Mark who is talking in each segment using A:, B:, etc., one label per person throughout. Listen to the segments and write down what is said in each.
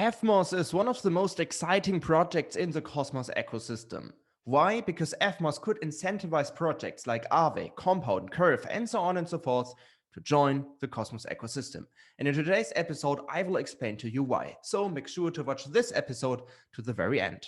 A: EVMOS is one of the most exciting projects in the Cosmos ecosystem. Why? Because EVMOS could incentivize projects like Aave, Compound, Curve, and so on and so forth to join the Cosmos ecosystem. And in today's episode, I will explain to you why. So make sure to watch this episode to the very end.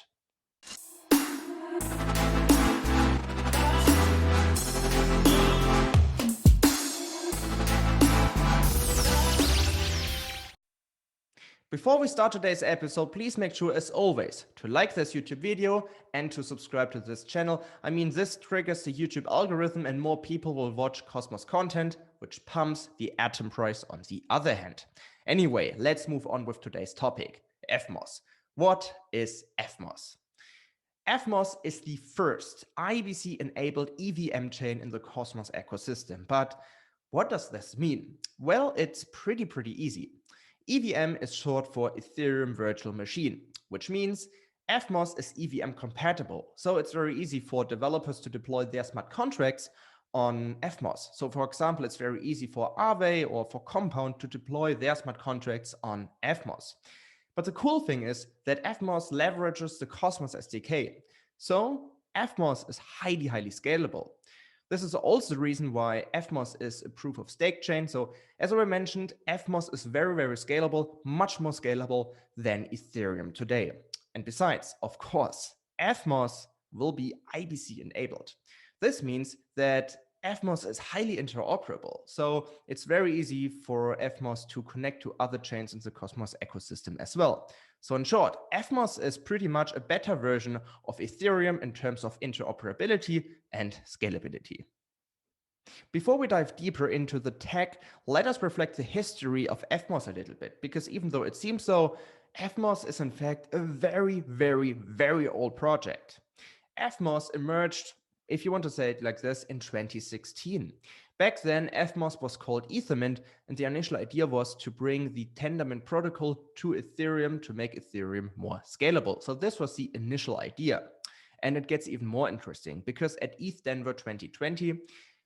A: Before we start today's episode, please make sure, as always, to like this YouTube video and to subscribe to this channel. This triggers the YouTube algorithm and more people will watch Cosmos content, which pumps the ATOM price on the other hand. Anyway, let's move on with today's topic, EVMOS. What is EVMOS? EVMOS is the first IBC-enabled EVM chain in the Cosmos ecosystem. But what does this mean? Well, it's pretty easy. EVM is short for Ethereum Virtual Machine, which means EVMOS is EVM compatible. So it's very easy for developers to deploy their smart contracts on EVMOS. So for example, it's very easy for Aave or for Compound to deploy their smart contracts on EVMOS. But the cool thing is that EVMOS leverages the Cosmos SDK. So EVMOS is highly scalable. This is also the reason why EVMOS is a proof of stake chain. So as I mentioned, EVMOS is very scalable, much more scalable than Ethereum today. And besides, of course, EVMOS will be IBC enabled. This means that EVMOS is highly interoperable. So it's very easy for EVMOS to connect to other chains in the Cosmos ecosystem as well. So in short, EVMOS is pretty much a better version of Ethereum in terms of interoperability and scalability. Before we dive deeper into the tech, let us reflect the history of EVMOS a little bit, because even though it seems so, EVMOS is in fact a very old project. EVMOS emerged, if you want to say it like this, in 2016. Back then, EVMOS was called Ethermint, and the initial idea was to bring the tendermint protocol to Ethereum to make Ethereum more scalable. So this was the initial idea. And it gets even more interesting, because at ETH Denver 2020,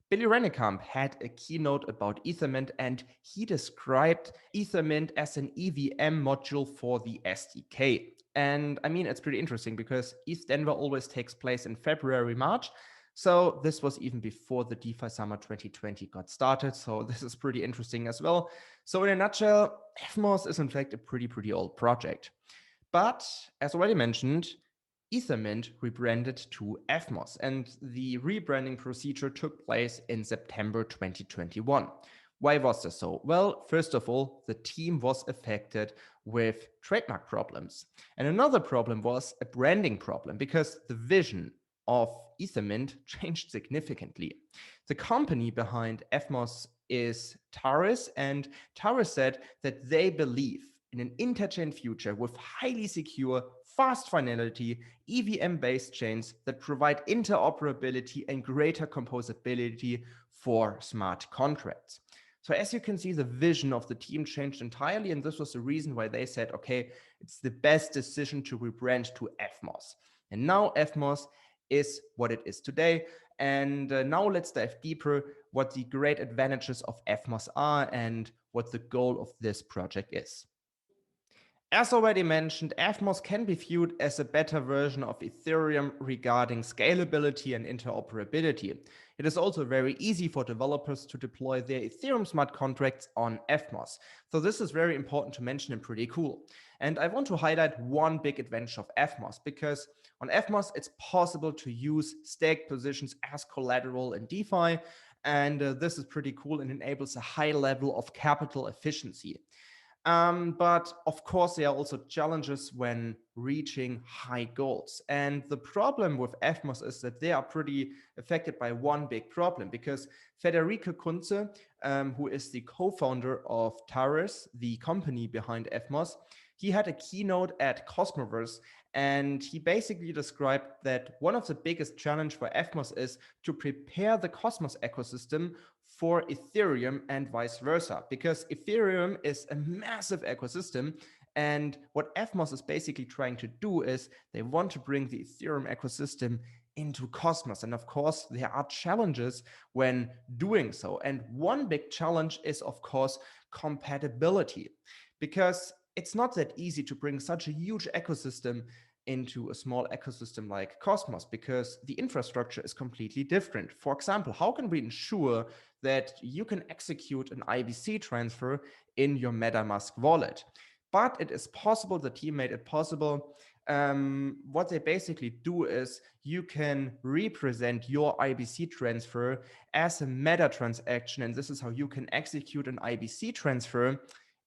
A: Billy Rennekamp had a keynote about Ethermint, and he described Ethermint as an EVM module for the SDK. And it's pretty interesting because ETH Denver always takes place in February, March. So this was even before the DeFi Summer 2020 got started. So this is pretty interesting as well. So in a nutshell, EVMOS is in fact a pretty old project. But as already mentioned, Ethermint rebranded to EVMOS, and the rebranding procedure took place in September 2021. Why was this so? Well, first of all, the team was affected with trademark problems. And another problem was a branding problem, because the vision of Ethermint changed significantly. The company behind EVMOS is Terra, and Terra said that they believe in an interchain future with highly secure, fast finality, EVM-based chains that provide interoperability and greater composability for smart contracts. So as you can see, the vision of the team changed entirely, and this was the reason why they said, okay, it's the best decision to rebrand to EVMOS. And now EVMOS is what it is today. And now let's dive deeper what the great advantages of EVMOS are and what the goal of this project is. As already mentioned, EVMOS can be viewed as a better version of Ethereum regarding scalability and interoperability. It is also very easy for developers to deploy their Ethereum smart contracts on EVMOS. So this is very important to mention and pretty cool. And I want to highlight one big advantage of EVMOS, because on EVMOS, it's possible to use stake positions as collateral in DeFi. And this is pretty cool and enables a high level of capital efficiency. But of course, there are also challenges when reaching high goals. And the problem with EVMOS is that they are pretty affected by one big problem, because Federico Kunze, who is the co-founder of Terra, the company behind EVMOS, he had a keynote at Cosmoverse, and he basically described that one of the biggest challenge for EVMOS is to prepare the Cosmos ecosystem for Ethereum and vice versa, because Ethereum is a massive ecosystem, and what EVMOS is basically trying to do is they want to bring the Ethereum ecosystem into Cosmos. And of course, there are challenges when doing so. And one big challenge is, of course, compatibility, because it's not that easy to bring such a huge ecosystem into a small ecosystem like Cosmos, because the infrastructure is completely different. For example, how can we ensure that you can execute an IBC transfer in your MetaMask wallet? But it is possible, the team made it possible. What they basically do is you can represent your IBC transfer as a meta transaction, and this is how you can execute an IBC transfer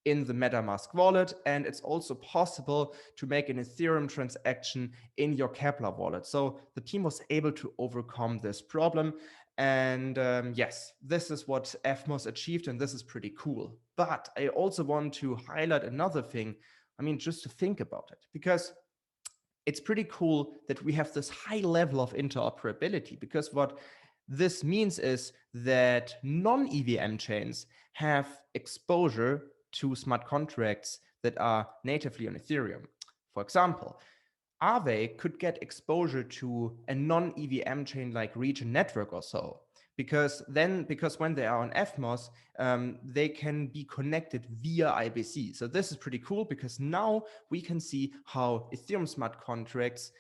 A: in the MetaMask wallet. And it's also possible to make an Ethereum transaction in your Kepler wallet. So the team was able to overcome this problem. And yes, this is what EVMOS achieved, and this is pretty cool. But I also want to highlight another thing. I mean, just to think about it, because it's pretty cool that we have this high level of interoperability, because what this means is that non-EVM chains have exposure to smart contracts that are natively on Ethereum. For example, Aave could get exposure to a non-EVM chain like Regen network or so, because when they are on EVMOS, they can be connected via IBC. So this is pretty cool, because now we can see how Ethereum smart contracts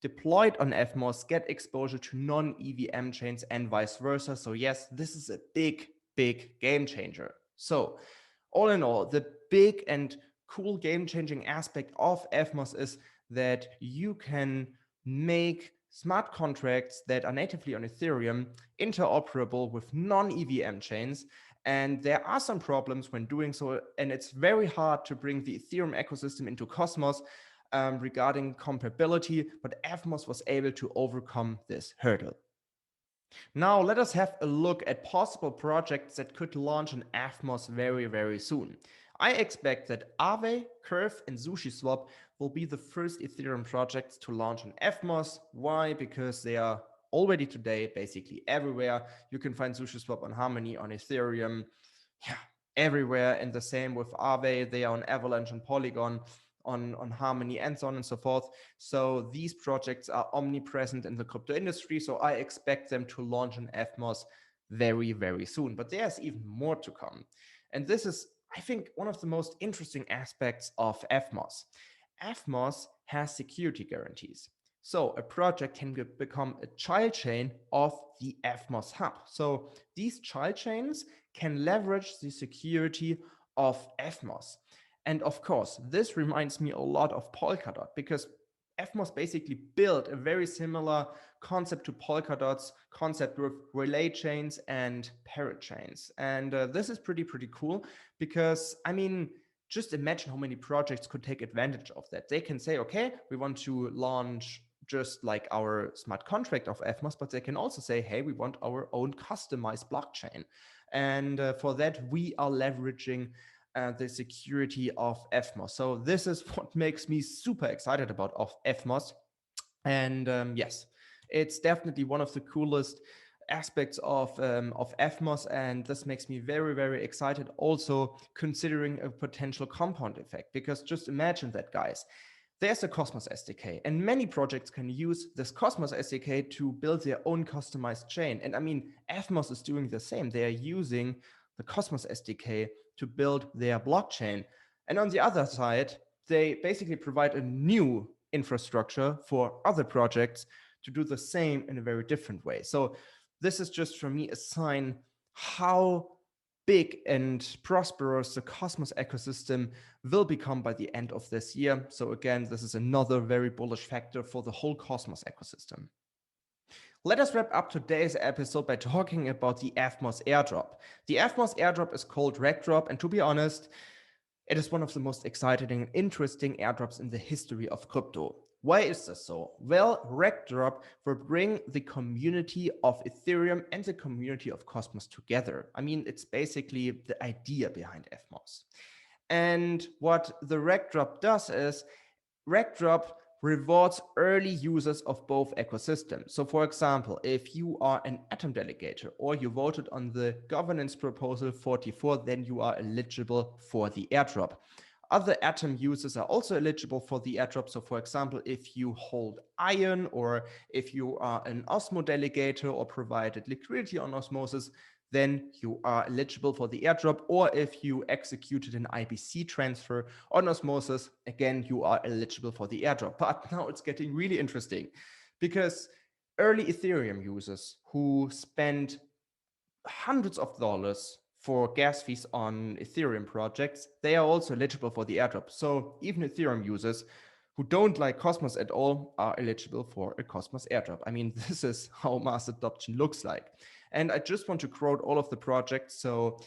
A: deployed on EVMOS get exposure to non-EVM chains and vice versa. So yes, this is a big, big game changer. So all in all, the big and cool game-changing aspect of EVMOS is that you can make smart contracts that are natively on Ethereum interoperable with non-EVM chains. And there are some problems when doing so, and it's very hard to bring the Ethereum ecosystem into Cosmos regarding comparability, but EVMOS was able to overcome this hurdle. Now let us have a look at possible projects that could launch on EVMOS very, very soon. I expect that Aave, Curve, and SushiSwap will be the first Ethereum projects to launch on EVMOS. Why? Because they are already today basically everywhere. You can find SushiSwap on Harmony, on Ethereum, yeah, everywhere. And the same with Aave. They are on Avalanche and Polygon, on Harmony, and so on and so forth. So these projects are omnipresent in the crypto industry. So I expect them to launch on EVMOS very, very soon. But there's even more to come. And this is, I think, one of the most interesting aspects of EVMOS. EVMOS has security guarantees. So a project can become a child chain of the EVMOS hub. So these child chains can leverage the security of EVMOS. And of course, this reminds me a lot of Polkadot, because EVMOS basically built a very similar concept to Polkadot's concept with relay chains and parrot chains. And this is pretty cool, because, I mean, just imagine how many projects could take advantage of that. They can say, okay, we want to launch just like our smart contract of EVMOS, but they can also say, hey, we want our own customized blockchain. And for that, we are leveraging the security of EVMOS. So this is what makes me super excited about EVMOS. And yes, it's definitely one of the coolest aspects of EVMOS, and this makes me very, very excited, also considering a potential compound effect. Because just imagine that, guys. There's a Cosmos SDK, and many projects can use this Cosmos SDK to build their own customized chain. And I mean, EVMOS is doing the same. They are using the Cosmos SDK to build their blockchain. And on the other side, they basically provide a new infrastructure for other projects to do the same in a very different way. So this is just, for me, a sign how big and prosperous the Cosmos ecosystem will become by the end of this year. So again, this is another very bullish factor for the whole Cosmos ecosystem. Let us wrap up today's episode by talking about the EVMOS Airdrop. The EVMOS Airdrop is called RegDrop, and to be honest, it is one of the most exciting and interesting airdrops in the history of crypto. Why is this so? Well, RegDrop will bring the community of Ethereum and the community of Cosmos together. I mean, it's basically the idea behind EVMOS. And what the RegDrop does is, RegDrop rewards early users of both ecosystems. So for example, if you are an ATOM delegator or you voted on the governance proposal 44, then you are eligible for the airdrop. Other ATOM users are also eligible for the airdrop. So for example, if you hold Iron, or if you are an OSMO delegator or provided liquidity on Osmosis, then you are eligible for the airdrop. Or if you executed an IBC transfer on Osmosis, again, you are eligible for the airdrop. But now it's getting really interesting, because early Ethereum users who spend hundreds of dollars for gas fees on Ethereum projects, they are also eligible for the airdrop. So even Ethereum users who don't like Cosmos at all are eligible for a Cosmos airdrop. I mean, this is how mass adoption looks like. And I just want to quote all of the projects. So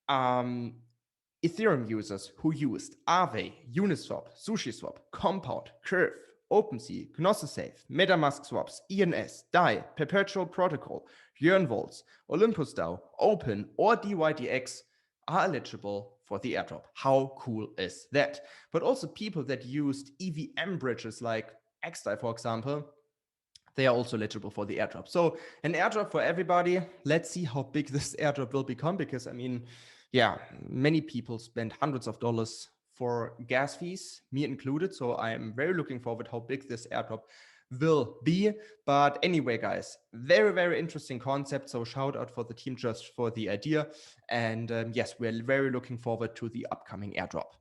A: Ethereum users who used Aave, Uniswap, SushiSwap, Compound, Curve, OpenSea, Gnosis, MetaMask swaps, ENS, DAI, Perpetual Protocol, YearnVaults, Olympus DAO, Open, or DYDX are eligible for the airdrop. How cool is that? But also people that used EVM bridges like XDAI, for example, they are also eligible for the airdrop. So an airdrop for everybody. Let's see how big this airdrop will become, because I mean, yeah, many people spend hundreds of dollars for gas fees, me included. So I am very looking forward how big this airdrop will be. But anyway, guys, very, very interesting concept. So shout out for the team just for the idea. And yes, we're very looking forward to the upcoming airdrop.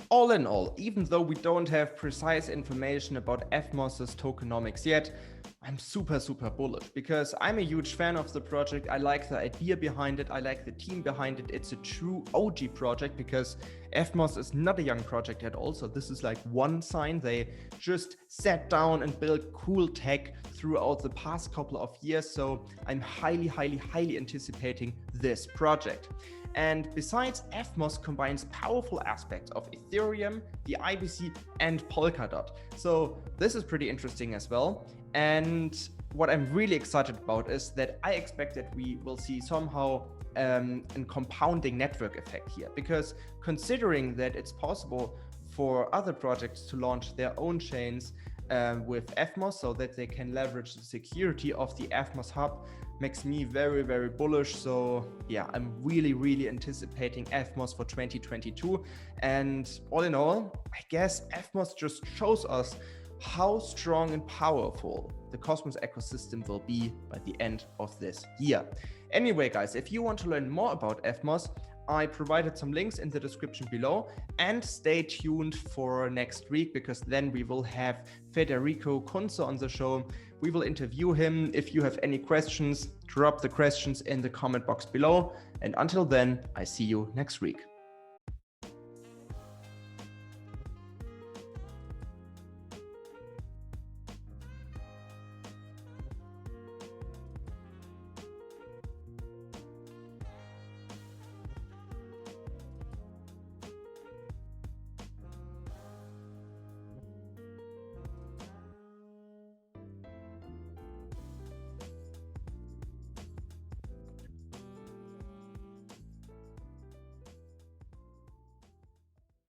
A: All in all, even though we don't have precise information about EVMOS's tokenomics yet, I'm super bullish, because I'm a huge fan of the project. I like the idea behind it. I like the team behind it. It's a true OG project, because EVMOS is not a young project at all. So this is like one sign. They just sat down and built cool tech throughout the past couple of years. So I'm highly anticipating this project. And besides, EVMOS combines powerful aspects of Ethereum, the IBC, and Polkadot. So this is pretty interesting as well. And what I'm really excited about is that I expect that we will see somehow a compounding network effect here, because considering that it's possible for other projects to launch their own chains with EVMOS, so that they can leverage the security of the EVMOS hub, makes me very bullish. So yeah, I'm really anticipating EVMOS for 2022. And all in all, I guess EVMOS just shows us how strong and powerful the Cosmos ecosystem will be by the end of this year. Anyway, guys, if you want to learn more about EVMOS, I provided some links in the description below, and stay tuned for next week, because then we will have Federico Kunze on the show. We will interview him. If you have any questions, drop the questions in the comment box below. And until then, I see you next week.